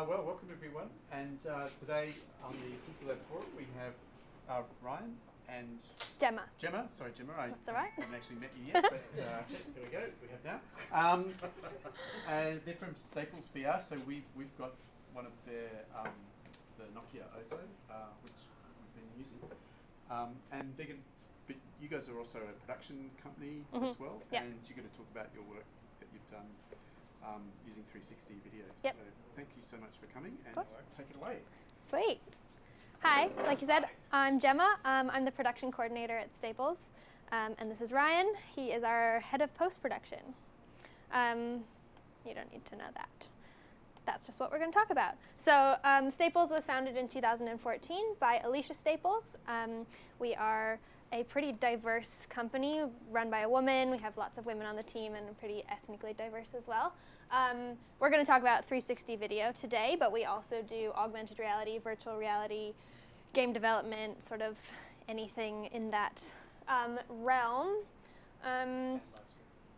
Well, welcome everyone. And today on the SensiLab forum we have Ryan and Jemma. Sorry, Jemma. That's all right. I haven't actually met you yet, but here we go. We have now. And they're from Staples VR, so we've got one of their the Nokia Ozo, which we've been using, and they're going. But you guys are also a production company as well, Yep. and you're going to talk about your work that you've done using 360 video. Yep. So thank you so much for coming, and course. take it away. Sweet. Hi, like you said, I'm Jemma. I'm the production coordinator at Staples, and this is Ryan. He is our head of post-production. You don't need to know that. That's just what we're going to talk about. So Staples was founded in 2014 by Alicia Staples. We are a pretty diverse company run by a woman. We have lots of women on the team and pretty ethnically diverse as well. We're going to talk about 360 video today, but we also do augmented reality, virtual reality, game development, sort of anything in that realm. And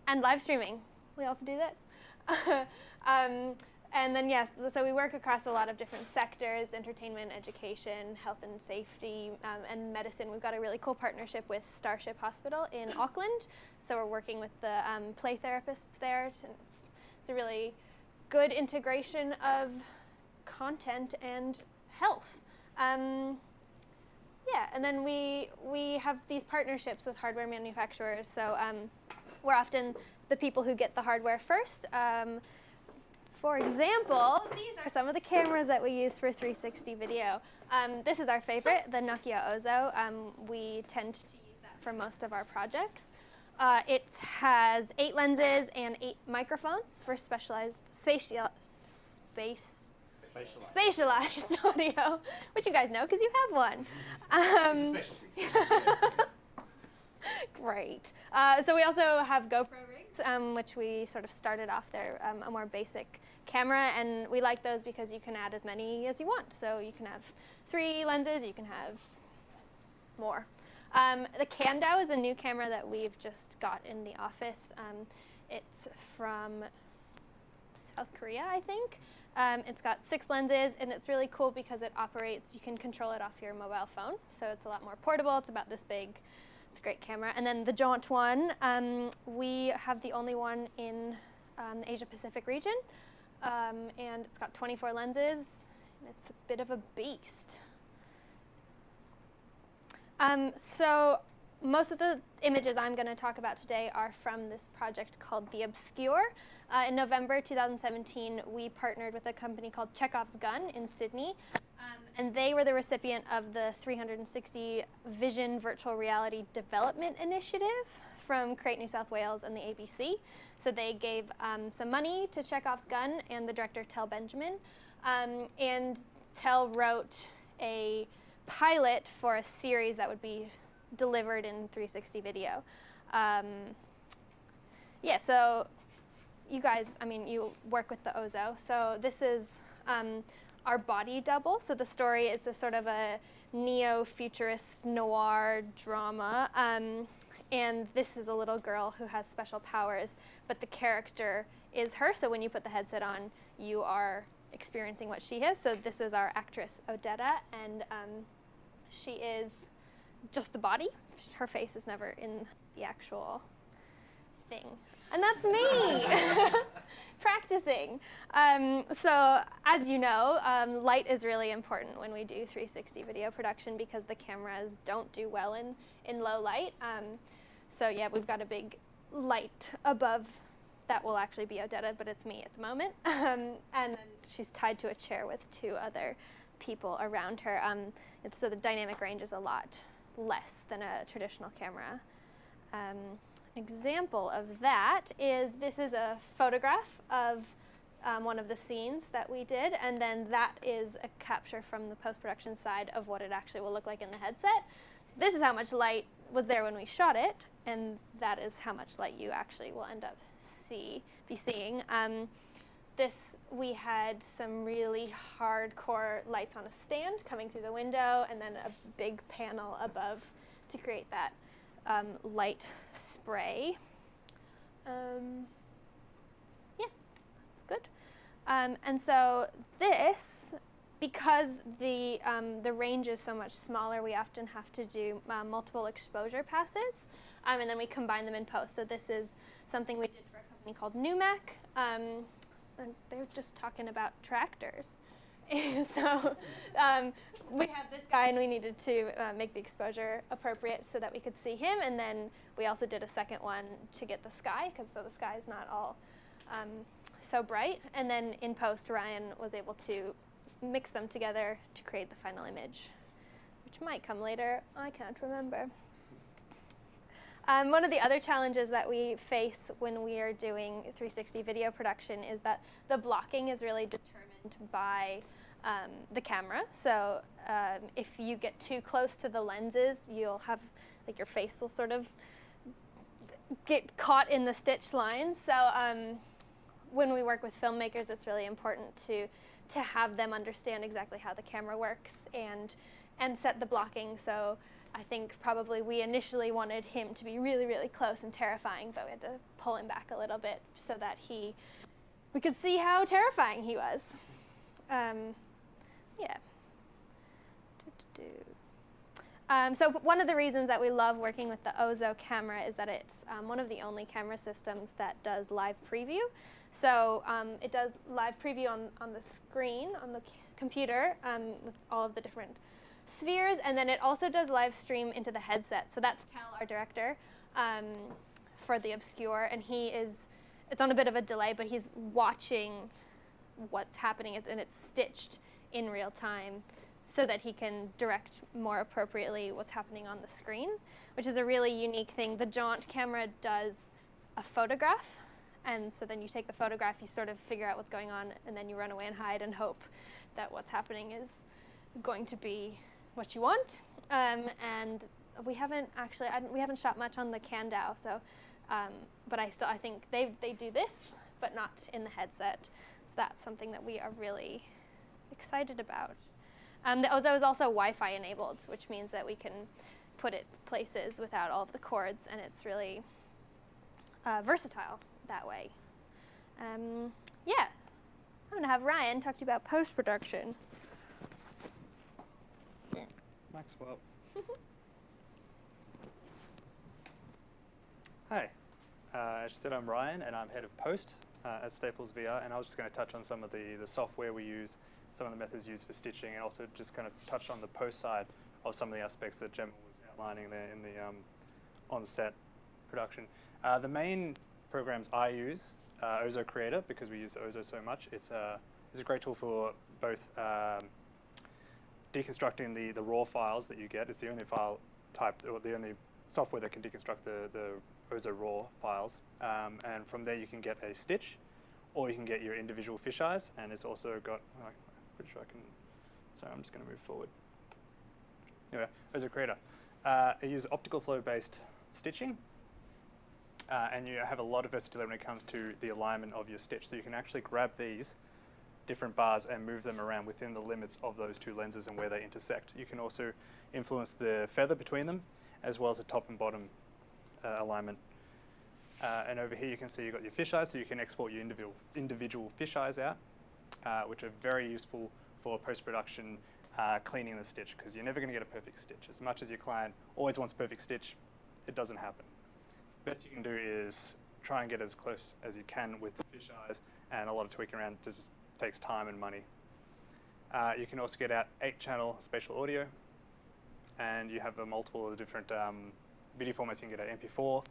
live streaming. We also do this. And then, yes, so we work across a lot of different sectors: entertainment, education, health and safety, and medicine. We've got a really cool partnership with Starship Hospital in Auckland. So we're working with the play therapists there. It's a really good integration of content and health. And then we have these partnerships with hardware manufacturers. So we're often the people who get the hardware first. For example, these are some of the cameras that we use for 360 video. This is our favorite, the Nokia Ozo. We tend to use that for most of our projects. It has 8 lenses and 8 microphones for specialized spatialized audio, which you guys know because you have one. It's a specialty. Great. So we also have GoPro rigs, which we sort of started off there, a more basic camera, and we like those because you can add as many as you want. So you can have 3 lenses, you can have more. The Kandao is a new camera that we've just got in the office. It's from South Korea, I think. It's got 6 lenses, and it's really cool because it operates, you can control it off your mobile phone, so it's a lot more portable. It's about this big. It's a great camera. And then the Jaunt one, we have the only one in the Asia Pacific region, and it's got 24 lenses, and it's a bit of a beast. So most of the images I'm going to talk about today are from this project called The Obscure. In November 2017, we partnered with a company called Chekhov's Gun in Sydney, and they were the recipient of the 360 Vision Virtual Reality Development Initiative from Create New South Wales and the ABC. So they gave some money to Chekhov's Gun and the director Tel Benjamin, and Tel wrote a pilot for a series that would be delivered in 360 video. So you guys, you work with the Ozo. So this is our body double. So the story is this sort of a neo-futurist noir drama. And this is a little girl who has special powers, but the character is her. So when you put the headset on, you are experiencing what she is. So this is our actress, Odetta, and she is just the body. Her face is never in the actual thing. And that's me, practicing. So as you know, light is really important when we do 360 video production because the cameras don't do well in low light. So yeah, we've got a big light above that will actually be Odetta, but it's me at the moment. And then she's tied to a chair with 2 other people around her. So the dynamic range is a lot less than a traditional camera. An example of that is this is a photograph of one of the scenes that we did, and then that is a capture from the post-production side of what it actually will look like in the headset. So this is how much light was there when we shot it, and that is how much light you actually will end up be seeing. We had some really hardcore lights on a stand coming through the window, and then a big panel above to create that light spray. Yeah, that's good. And so this, because the range is so much smaller, we often have to do multiple exposure passes, and then we combine them in post. So this is something we did for a company called Numac, and they're just talking about tractors. So we had this guy, and we needed to make the exposure appropriate so that we could see him, and then we also did a second one to get the sky, because so the sky is not all so bright. And then in post, Ryan was able to mix them together to create the final image, which might come later. I can't remember. One of the other challenges that we face when we are doing 360 video production is that the blocking is really determined by the camera. So if you get too close to the lenses, you'll have, like, your face will sort of get caught in the stitch lines. So when we work with filmmakers, it's really important to have them understand exactly how the camera works and set the blocking. So I think probably we initially wanted him to be really, really close and terrifying, but we had to pull him back a little bit so that we could see how terrifying he was. Yeah. So one of the reasons that we love working with the Ozo camera is that it's one of the only camera systems that does live preview. So it does live preview on the screen, on the computer, with all of the different spheres, and then it also does live stream into the headset. So that's Tal, our director, for the obscure, and it's on a bit of a delay, but he's watching what's happening, and it's stitched in real time so that he can direct more appropriately what's happening on the screen, which is a really unique thing. The Jaunt camera does a photograph, and so then you take the photograph, you sort of figure out what's going on, and then you run away and hide and hope that what's happening is going to be what you want. And we haven't shot much on the Kandao, so but I think they do this, but not in the headset. So that's something that we are really excited about. The Ozo is also Wi-Fi enabled, which means that we can put it places without all of the cords, and it's really versatile that way. Yeah, I'm going to have Ryan talk to you about post-production. Maxwell. Hi, as you said, I'm Ryan, and I'm head of post at Staples VR, and I was just going to touch on some of the software we use, some of the methods used for stitching, and also just kind of touch on the post side of some of the aspects that Jemma was outlining there in the on-set production. The main programs I use, Ozo Creator, because we use Ozo so much. It's a great tool for both deconstructing the raw files that you get. It's the only file type, or the only software that can deconstruct the Ozo raw files. And from there you can get a stitch, or you can get your individual fisheyes, and it's also got, I'm pretty sure I can, sorry, I'm just going to move forward. Anyway, Ozo Creator. It uses optical flow based stitching, and you have a lot of versatility when it comes to the alignment of your stitch. So you can actually grab these different bars and move them around within the limits of those two lenses and where they intersect. You can also influence the feather between them, as well as the top and bottom alignment. And over here you can see you've got your fisheyes, so you can export your individual fisheyes out, which are very useful for post-production cleaning the stitch, because you're never going to get a perfect stitch. As much as your client always wants a perfect stitch, it doesn't happen. Best you can do is try and get as close as you can with the fisheyes, and a lot of tweaking around just takes time and money. You can also get out 8-channel spatial audio, and you have a multiple of different video formats. You can get an MP4,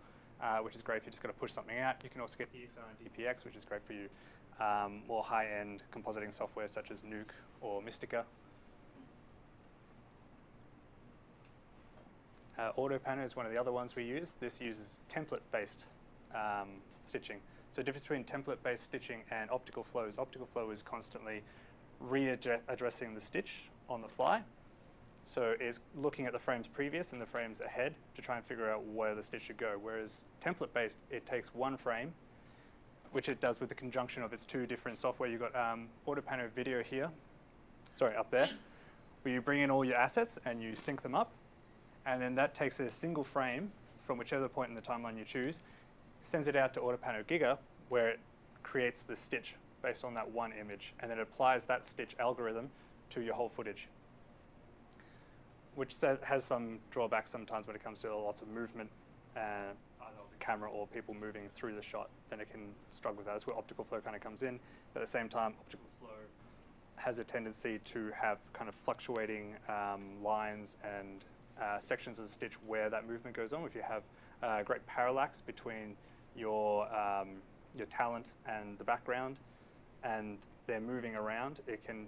which is great if you're just going to push something out. You can also get EXR and DPX, which is great for you more high-end compositing software such as Nuke or Mystica. AutoPanner is one of the other ones we use. This uses template-based stitching. So the difference between template-based stitching and optical flow is optical flow is constantly readdressing the stitch on the fly. So it's looking at the frames previous and the frames ahead to try and figure out where the stitch should go. Whereas template-based, it takes one frame, which it does with the conjunction of its two different software. You've got AutoPanner Video here, sorry, up there, where you bring in all your assets and you sync them up. And then that takes a single frame from whichever point in the timeline you choose, sends it out to AutoPanner Giga, where it creates the stitch based on that one image, and then it applies that stitch algorithm to your whole footage, which has some drawbacks sometimes when it comes to lots of movement, either of the camera or people moving through the shot. Then it can struggle with that. That's where optical flow kind of comes in. But at the same time, optical flow has a tendency to have kind of fluctuating lines and sections of the stitch where that movement goes on. If you have great parallax between your talent and the background, and they're moving around, it can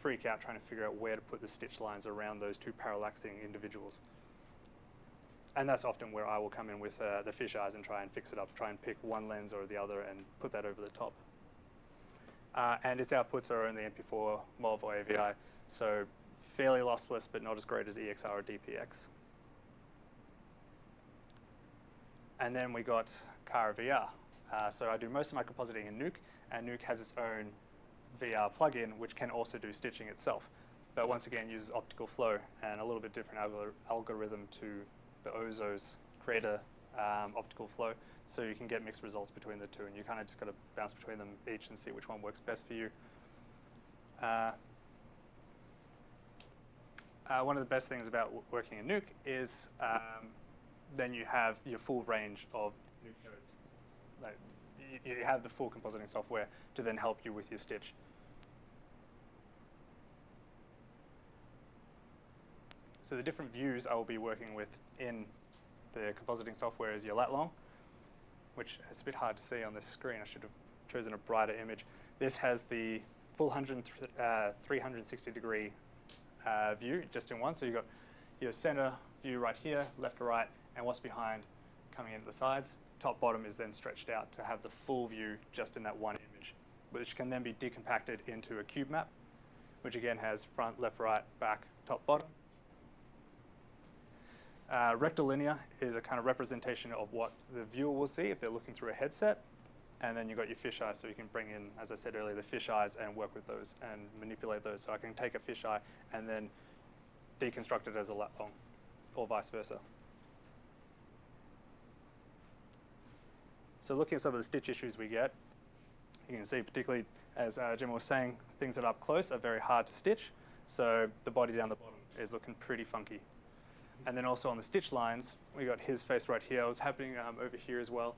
freak out trying to figure out where to put the stitch lines around those two parallaxing individuals. And that's often where I will come in with the fisheyes and try and fix it up, try and pick one lens or the other and put that over the top. And its outputs are only MP4, MOV, or AVI, so fairly lossless, but not as great as EXR or DPX. And then we got Kara VR. So I do most of my compositing in Nuke, and Nuke has its own VR plugin, which can also do stitching itself. But once again, uses optical flow and a little bit different algorithm to the Ozo's creator optical flow. So you can get mixed results between the two, and you kind of just got to bounce between them each and see which one works best for you. One of the best things about working in Nuke is then you have your full range of Nuke codes. Like, you have the full compositing software to then help you with your stitch. So the different views I will be working with in the compositing software is your lat long, which is a bit hard to see on this screen. I should have chosen a brighter image. This has the full 360 degree view just in one. So you've got your center view right here, left to right, and what's behind coming into the sides. Top bottom is then stretched out to have the full view just in that one image, which can then be decompacted into a cube map, which again has front, left, right, back, top, bottom. Rectilinear is a kind of representation of what the viewer will see if they're looking through a headset. And then you've got your fisheye, so you can bring in, as I said earlier, the fisheyes and work with those and manipulate those. So I can take a fisheye and then deconstruct it as a lat long, or vice versa. So looking at some of the stitch issues we get, you can see particularly, as Jemma was saying, things that are up close are very hard to stitch. So the body down the bottom is looking pretty funky. And then also on the stitch lines, we got his face right here. It's happening over here as well.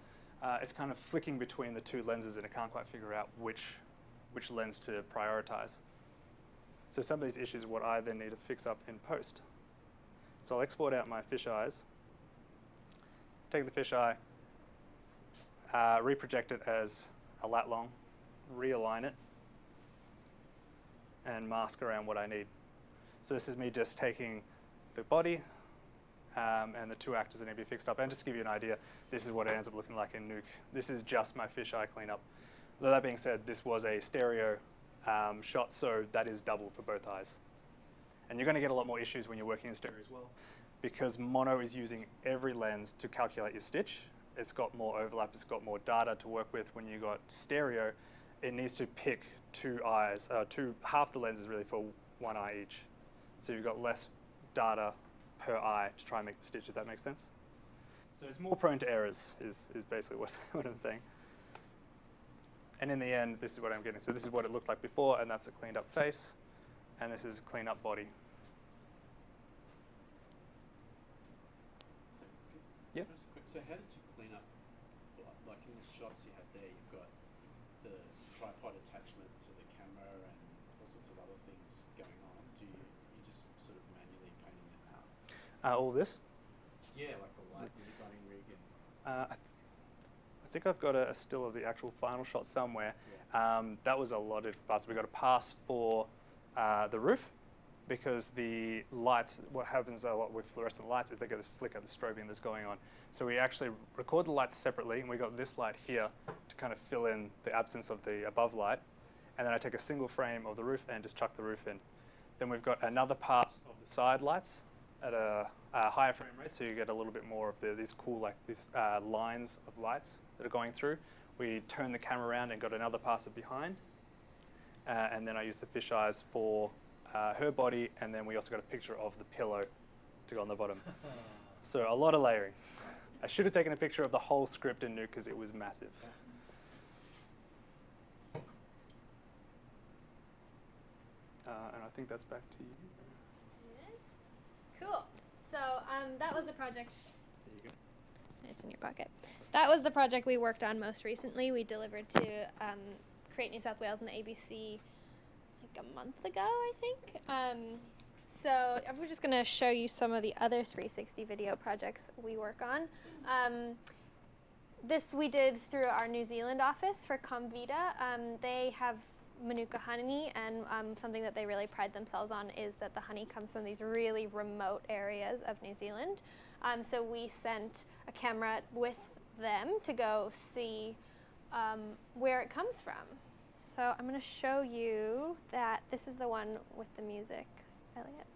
It's kind of flicking between the two lenses, and it can't quite figure out which lens to prioritize. So some of these issues are what I then need to fix up in post. So I'll export out my fisheyes, take the fisheye, reproject it as a lat long, realign it, and mask around what I need. So this is me just taking the body and the two actors that need to be fixed up. And just to give you an idea, this is what it ends up looking like in Nuke. This is just my fisheye cleanup. Though that being said, this was a stereo shot, so that is double for both eyes. And you're going to get a lot more issues when you're working in stereo as well, because mono is using every lens to calculate your stitch. It's got more overlap, it's got more data to work with. When you got stereo, it needs to pick two eyes, half the lenses really for one eye each. So you've got less data per eye to try and make the stitch, if that makes sense. So it's more prone to errors, is basically what I'm saying. And in the end, this is what I'm getting. So this is what it looked like before, and that's a cleaned up face, and this is a cleaned up body. So, so how did you clean up, like in the shots you had there, you've got the tripod attachment to the camera and all sorts of other things going on. Do you just sort of manually painting them out? All this? Yeah, like the lighting rig and... I think I've got a still of the actual final shot somewhere. Yeah. That was a lot of parts. We got a pass for the roof, because the lights, what happens a lot with fluorescent lights is they get this flicker, the strobing that's going on. So we actually record the lights separately, and we got this light here to kind of fill in the absence of the above light. And then I take a single frame of the roof and just chuck the roof in. Then we've got another pass of the side lights at a higher frame rate, so you get a little bit more of these cool, like these lines of lights that are going through. We turn the camera around and got another pass of behind. And then I use the fisheyes for her body, and then we also got a picture of the pillow to go on the bottom. So a lot of layering. I should have taken a picture of the whole script in Nuke because it was massive. and I think that's back to you. Cool. So that was the project. There you go. It's in your pocket. That was the project we worked on most recently. We delivered to Create New South Wales and the ABC like a month ago, I think. So I'm just going to show you some of the other 360 video projects we work on. This we did through our New Zealand office for Comvita. They have Manuka honey, and something that they really pride themselves on is that the honey comes from these really remote areas of New Zealand. So we sent a camera with them to go see where it comes from. So I'm going to show you that this is the one with the music. Elliot,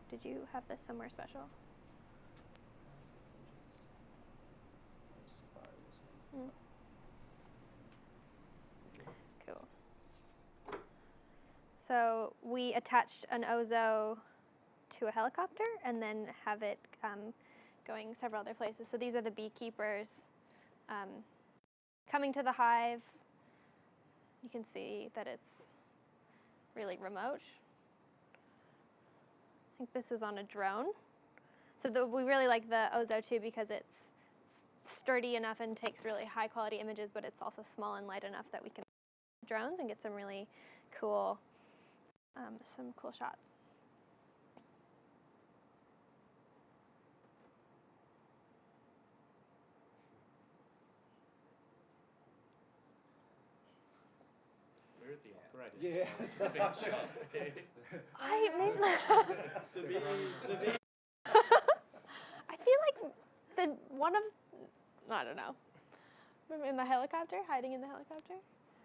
did you have this somewhere special? Mm. Cool. So we attached an Ozo to a helicopter and then have it going several other places. So these are the beekeepers coming to the hive. You can see that it's really remote. I think this is on a drone. So we really like the Ozo too because it's sturdy enough and takes really high quality images, but it's also small and light enough that we can drones and get some really cool shots. We're at the operators. Yeah. This has been shot. The bees. I feel like I don't know. In the helicopter, hiding in the helicopter.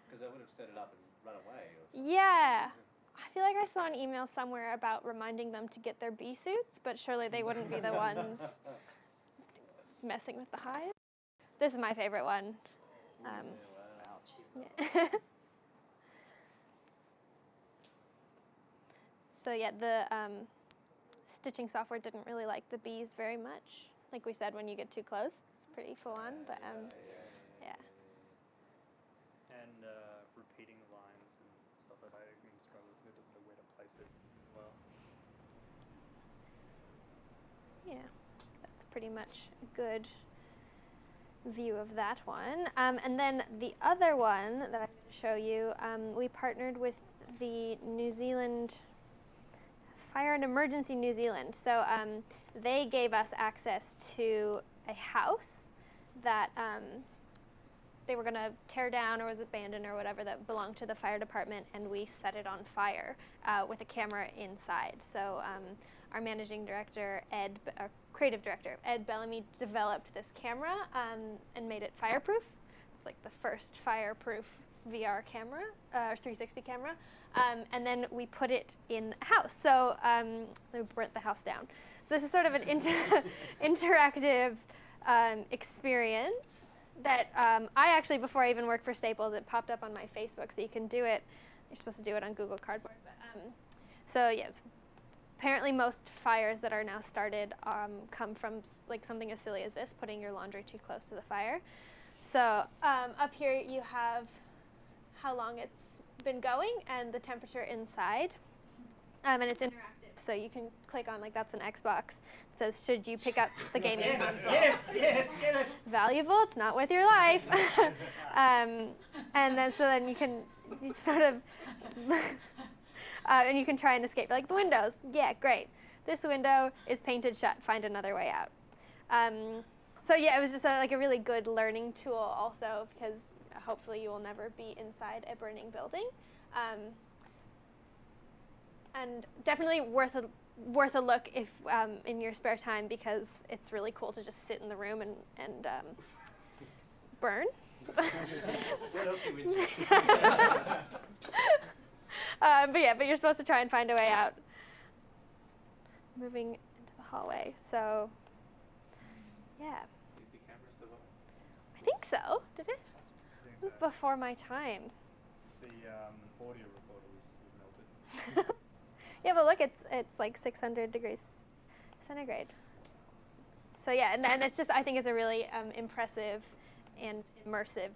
Because they would have set it up and run away. Or something. Yeah. I feel like I saw an email somewhere about reminding them to get their bee suits, but surely they wouldn't be the ones messing with the hive. This is my favorite one. Yeah. So yeah, the stitching software didn't really like the bees very much. Like we said, when you get too close, it's pretty full on. But yeah. And repeating the lines and stuff like that, it can struggle because it doesn't know where to place it as well. Yeah, that's pretty much a good view of that one. And then the other one that I'm going to show you, we partnered with the New Zealand Fire and Emergency New Zealand. So they gave us access to a house that they were going to tear down or was abandoned or whatever that belonged to the fire department, and we set it on fire with a camera inside. So our managing director, our creative director, Ed Bellamy, developed this camera and made it fireproof. It's like the first fireproof VR camera, 360 camera. And then we put it in a house. So we burnt the house down. So this is sort of an interactive experience that I actually, before I even worked for Staples, it popped up on my Facebook. So you can do it. You're supposed to do it on Google Cardboard. But, so yes, apparently most fires that are now started come from like something as silly as this, putting your laundry too close to the fire. So up here you have how long it's been going and the temperature inside, and it's interactive, so you can click on, like, that's an Xbox. It says, should you pick up the gaming console? Yes, get it. Valuable, it's not worth your life. And then you can sort of and you can try and escape, like the windows. Yeah, great, this window is painted shut, find another way out. So yeah, it was just like a really good learning tool also, because hopefully you will never be inside a burning building. And definitely worth a look if in your spare time, because it's really cool to just sit in the room and burn. What else are you into? But you're supposed to try and find a way out. Moving into the hallway, so yeah. Did the camera survive? I think so. Did it? This was before my time. The audio recorder was melted. Yeah, but look, it's like 600 degrees centigrade. So yeah, and it's just, I think it's a really impressive and immersive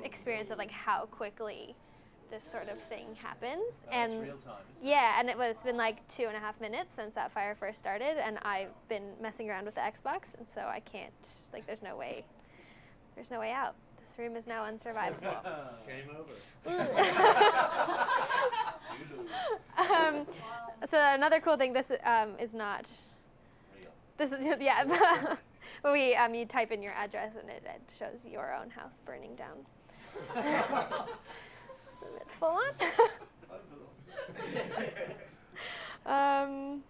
experience of like how quickly this sort of thing happens. Oh, and it's real time, isn't it? yeah, and it's been like 2.5 minutes since that fire first started, and I've been messing around with the Xbox, and so I can't, like, there's no way out. This room is now unsurvivable. Game over. So another cool thing, this is not, Real. this is, yeah, but you type in your address and it shows your own house burning down. It's a bit full on.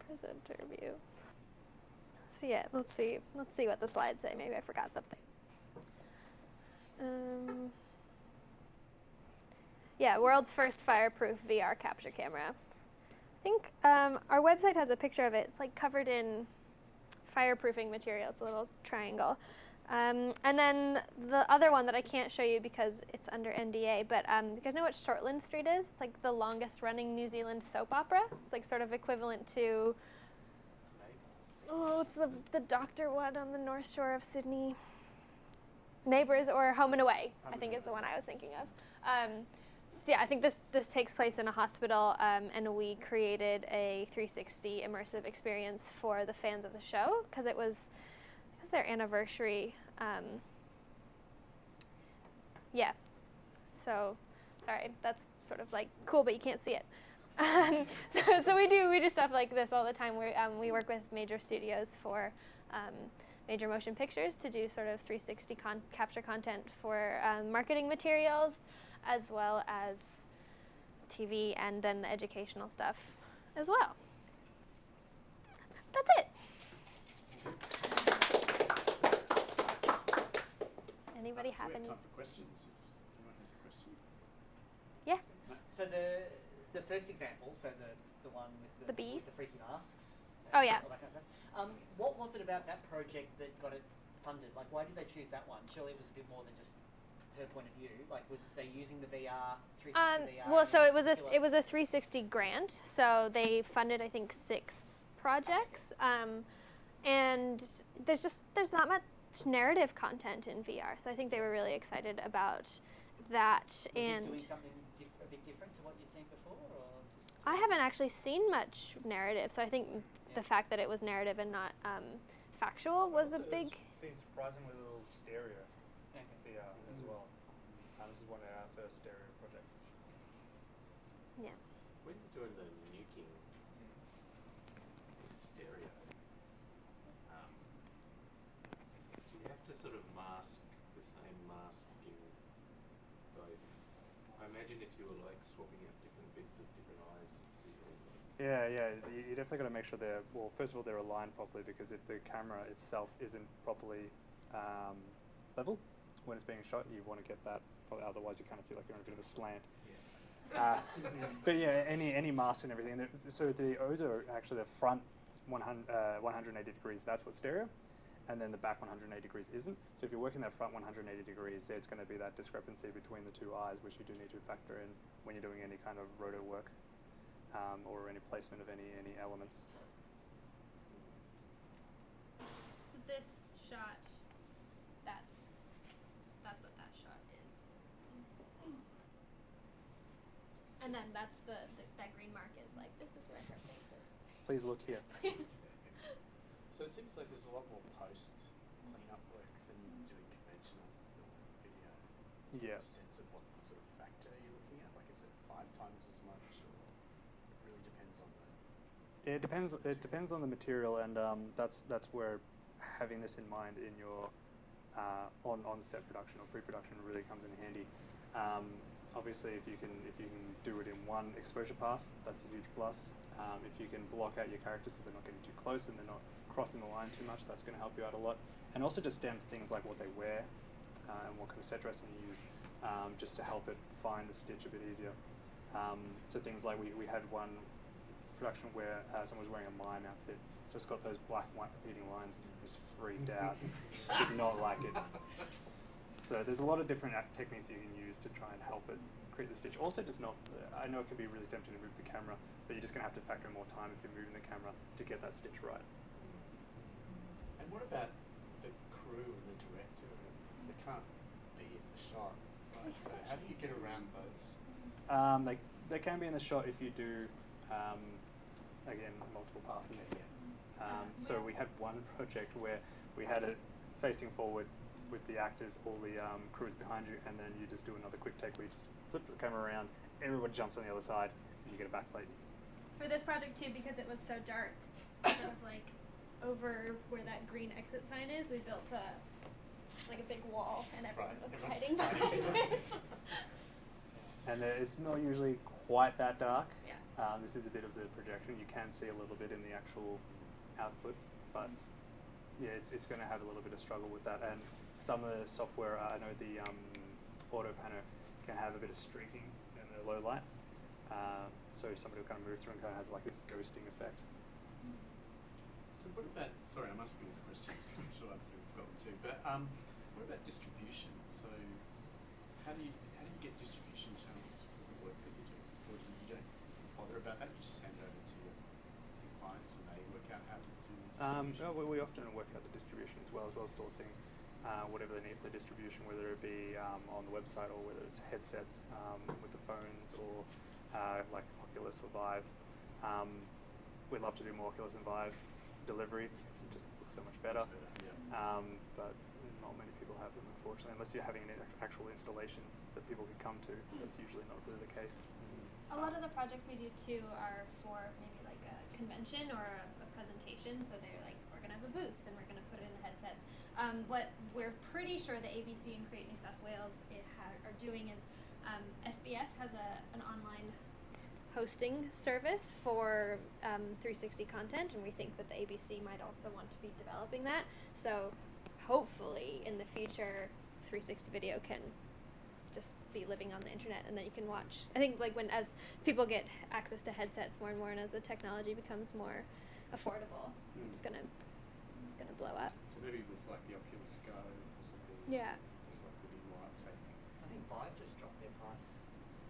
Presenter view. So yeah, let's see what the slides say. Maybe I forgot something. Yeah, world's first fireproof VR capture camera. I think our website has a picture of it. It's like covered in fireproofing material. It's a little triangle. And then the other one that I can't show you because it's under NDA, but you guys know what Shortland Street is? It's like the longest running New Zealand soap opera. It's like sort of equivalent to, it's the doctor one on the North Shore of Sydney. Neighbours or Home and Away, I think is the one I was thinking of. So yeah, I think this takes place in a hospital, and we created a 360 immersive experience for the fans of the show because it was their anniversary. Yeah. So, sorry, that's sort of like cool, but you can't see it. So we do stuff like this all the time. We work with major studios for major motion pictures to do sort of 360 capture content for marketing materials, as well as TV, and then the educational stuff as well. That's it. Anybody have any? Time for questions. If anyone has a question. Yeah. So the first example, so the one with The bees? with the freaky masks. Oh, yeah. All that kind of stuff. What was it about that project that got it funded? Like, why did they choose that one? Surely it was a bit more than just her point of view. Like, was they using the VR, 360 VR? Well, so it was a particular? 360 grant. So they funded, I think, 6 projects, and there's not much narrative content in VR. So I think they were really excited about that. Was and it doing something a bit different to what you'd seen before, or just I haven't actually seen much narrative. So I think the fact that it was narrative and not factual was a big. Seen surprisingly little stereo Okay. VR as well. This is one of our first stereo projects. Yeah. When you're doing the nuking with stereo, do you have to sort of mask the same mask in both? I imagine if you were like swapping out different bits of different eyes. Yeah. You definitely got to make sure first of all, they're aligned properly, because if the camera itself isn't properly level when it's being shot, you want to get that. Otherwise, you kind of feel like you're on a bit of a slant. Yeah. But yeah, any masks and everything. So the O's are actually the front 180 degrees. That's what's stereo, and then the back 180 degrees isn't. So if you're working that front 180 degrees, there's going to be that discrepancy between the two eyes, which you do need to factor in when you're doing any kind of roto work. Or any placement of any elements. So this shot, that's what that shot is. And then that's that green mark is like, this is where her face is. Please look here. So it seems like there's a lot more post cleanup work than doing conventional film video. Do you have a Yeah. sense of what sort of factor you're looking at? Like, is it 5 times as much, or it really depends on the? It depends on the material, and that's where having this in mind in your on-set production or pre-production really comes in handy. Obviously, if you can do it in one exposure pass, that's a huge plus. If you can block out your characters so they're not getting too close and they're not crossing the line too much, that's going to help you out a lot. And also just down to things like what they wear and what kind of set dressing you use, just to help it find the stitch a bit easier. So things like we had one production where someone was wearing a mime outfit, so it's got those black and white repeating lines, and he just freaked out. Did not like it. So there's a lot of different techniques you can use to try and help it create the stitch. Also, just not. I know it can be really tempting to move the camera, but you're just going to have to factor in more time if you're moving the camera to get that stitch right. And what about the crew and the director? Because they can't shot, right? So how do you get around those? They can be in the shot if you do, again, multiple passes. So we had one project where we had it facing forward with the actors, all the crew is behind you, and then you just do another quick take where you just flip the camera around, everybody jumps on the other side, and you get a backplate. For this project too, because it was so dark, sort of like over where that green exit sign is, we built like a big wall, and everyone was hiding behind it. And it's not usually quite that dark. Yeah. This is a bit of the projection. You can see a little bit in the actual output, but yeah, it's going to have a little bit of struggle with that. And some of the software, I know the auto panner can have a bit of streaking in the low light. So somebody will kind of move through and kind of have like this ghosting effect. So what about, sorry, I'm asking all the questions, I'm sure other people have got them too, but what about distribution? So how do you get distribution channels for the work that you do? Or do you don't bother about that, you just hand it over to your clients and they work out how to do distribution? We often work out the distribution as well as sourcing whatever they need for the distribution, whether it be on the website or whether it's headsets with the phones or like Oculus or Vive. We'd love to do more Oculus and Vive delivery because it just looks so much better. Yeah. But not many people have them, unfortunately, unless you're having an actual installation that people can come to. That's usually not really the case. A lot of the projects we do too are for maybe like a convention or a presentation, so they're like, we're gonna have a booth and we're gonna put it in the headsets. What we're pretty sure the ABC and Create New South Wales are doing is SBS has an online hosting service for 360 content, and we think that the ABC might also want to be developing that. So hopefully in the future 360 video can just be living on the internet, and then you can watch. I think like as people get access to headsets more and more, and as the technology becomes more affordable, it's gonna blow up. So maybe with like the Oculus Go or something. Yeah. There's like the more uptake. I think Vive just dropped their price.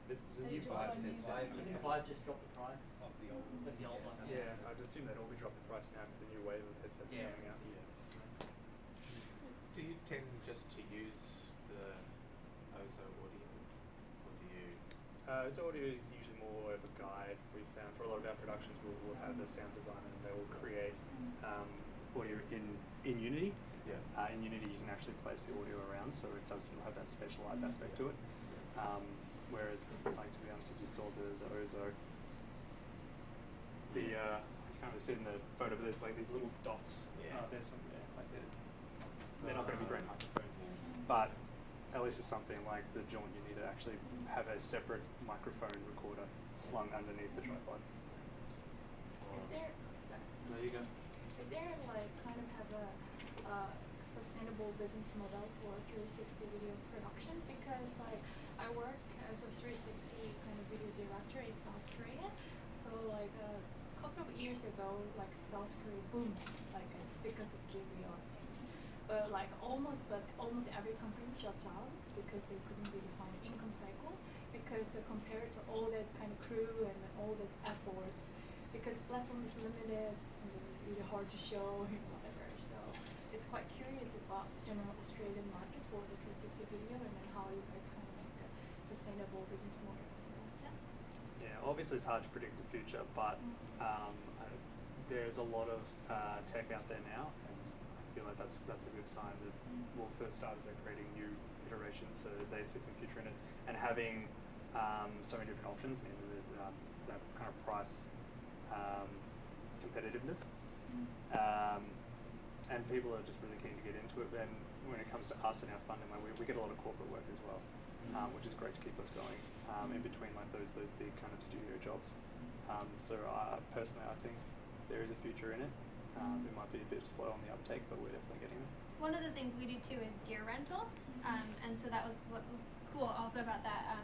There's a They new just Vive got a new headset. I Vive. think Vive just dropped the price Of the old one. of the old one. Yeah, I'd assume they'd all be dropping price now because the new wave of headsets Yeah, are coming out. Do you tend just to use the Ozo audio, or do you? So audio is usually more of a guide. We found for a lot of our productions, we'll have a sound designer and they will create audio in Unity. Yeah. In Unity, you can actually place the audio around, so it does still have that specialized aspect to it. Whereas, like to be honest, if you saw the Ozo, you kind of see in the photo, but there's like these little dots. There's some like they're not going to be great microphones, but at least it's something like the Jaunt. You need to actually have a separate microphone recorder slung underneath the tripod. Is there, sorry, There you go. is there like kind of have a sustainable business model for 360 video production? Because like I work as a 360 kind of video director in South Korea, so like a couple of years ago, like South Korea boomed like because of Gear VR things, but almost every company shut down because they couldn't really find an income cycle, because compared to all that kind of crew and all that efforts, because the platform is limited and then really hard to show and whatever. So it's quite curious about general Australian market for the 360 video, and then how you guys kind of make a sustainable business model or something like that. Yeah, obviously it's hard to predict the future, but there's a lot of tech out there now, and I feel like that's a good sign that first starters are creating new iterations, so they see some future in it, and having so many different options means there's that kind of price competitiveness, and people are just really keen to get into it. And when it comes to us and our funding, like we get a lot of corporate work as well, which is great to keep us going in between like those big kind of studio jobs. So personally, I think there is a future in it. It might be a bit slow on the uptake, but we're definitely getting there. One of the things we do too is gear rental, and so that was what was cool also about that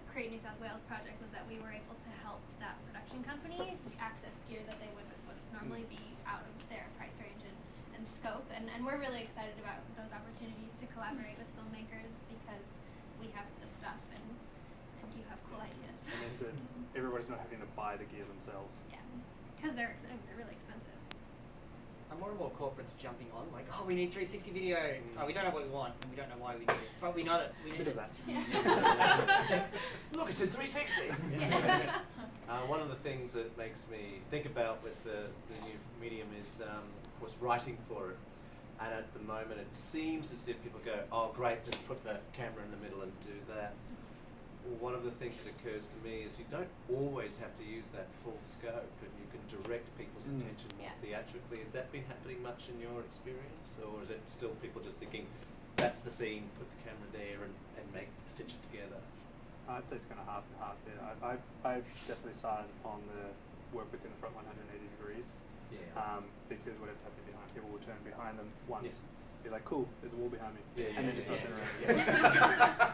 Create New South Wales project, was that we were able to help that production company access gear that they would normally be out of their price range and scope, and we're really excited about those opportunities to collaborate with filmmakers because we have the stuff and you have cool ideas. And it's everybody's not having to buy the gear themselves. Yeah, because they're really expensive. Are more and more corporates jumping on, like, oh, we need 360 video. Oh, we don't know what we want, and we don't know why we need it, but we know it. We need Bit of it. that. Look, it's in 360. One of the things that makes me think about with the new medium is, of course, writing for it. And at the moment, it seems as if people go, oh, great, just put the camera in the middle and do that. One of the things that occurs to me is you don't always have to use that full scope, and you can direct people's attention more theatrically. Has that been happening much in your experience, or is it still people just thinking, that's the scene, put the camera there and stitch it together? I'd say it's kind of half and half there. I definitely side on the work within the front 180 degrees. Yeah. Because whatever's happening behind, people will turn behind them once. Be like, cool, there's a wall behind me. Yeah, and then yeah, just not yeah, turn around. yeah.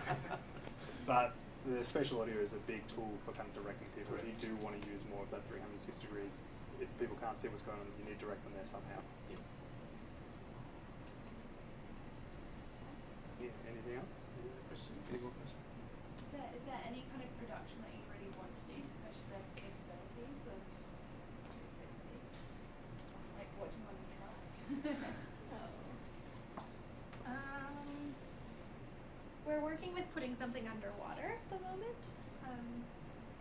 But the spatial audio is a big tool for kind of directing people. If you do want to use more of that 360 degrees, if people can't see what's going on, you need to direct them there somehow. Yeah. Yeah, anything else? Any other questions? Any more questions? Is there any kind of production that you really want to do to push the capabilities of 360? Like, what do you want to try? We're working with putting something underwater at the moment. I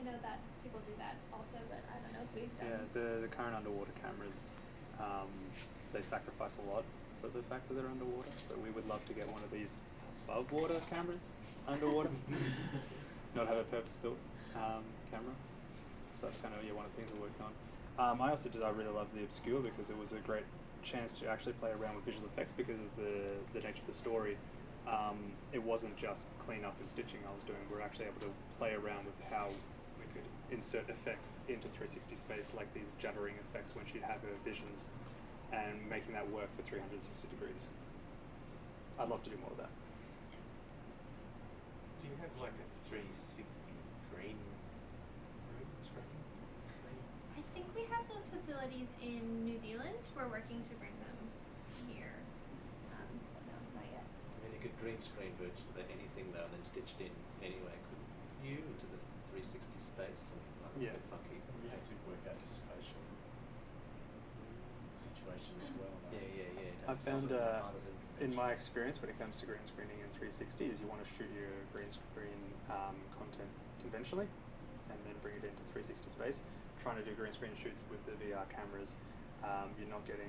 know that people do that also, but I don't know if we've done. Yeah, the current underwater cameras, they sacrifice a lot for the fact that they're underwater. So we would love to get one of these above water cameras underwater, not have a purpose-built camera. So that's kind of one of the things we're working on. I really love the Obscure because it was a great chance to actually play around with visual effects because of the nature of the story. It wasn't just clean up and stitching I was doing. We were actually able to play around with how we could insert effects into 360 space, like these juddering effects when she'd have her visions, and making that work for 360 degrees. I'd love to do more of that. Do you have like a 360 green room screen? I think we have those facilities in New Zealand. We're working to bring them here. But no, not yet. I mean, you could green screen virtually anything though, and then stitch it in anyway, couldn't you, into the 360 space? And Yeah. a bit funky. You have to work out the spatial situation as well. Yeah, yeah, yeah. I That's found, sort of part of it. in my experience, when it comes to green screening in 360, is you want to shoot your green screen content conventionally, and then bring it into 360 space. Trying to do green screen shoots with the VR cameras, you're not getting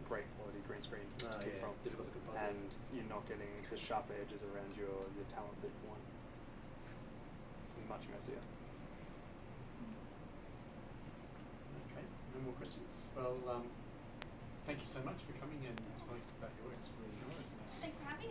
great quality green screen to keep from, difficult to composite. and you're not getting the sharper edges around your talent that you want. It's much messier. Okay, no more questions. Well, thank you so much for coming and telling us about your work. It's really nice. Thanks for having us.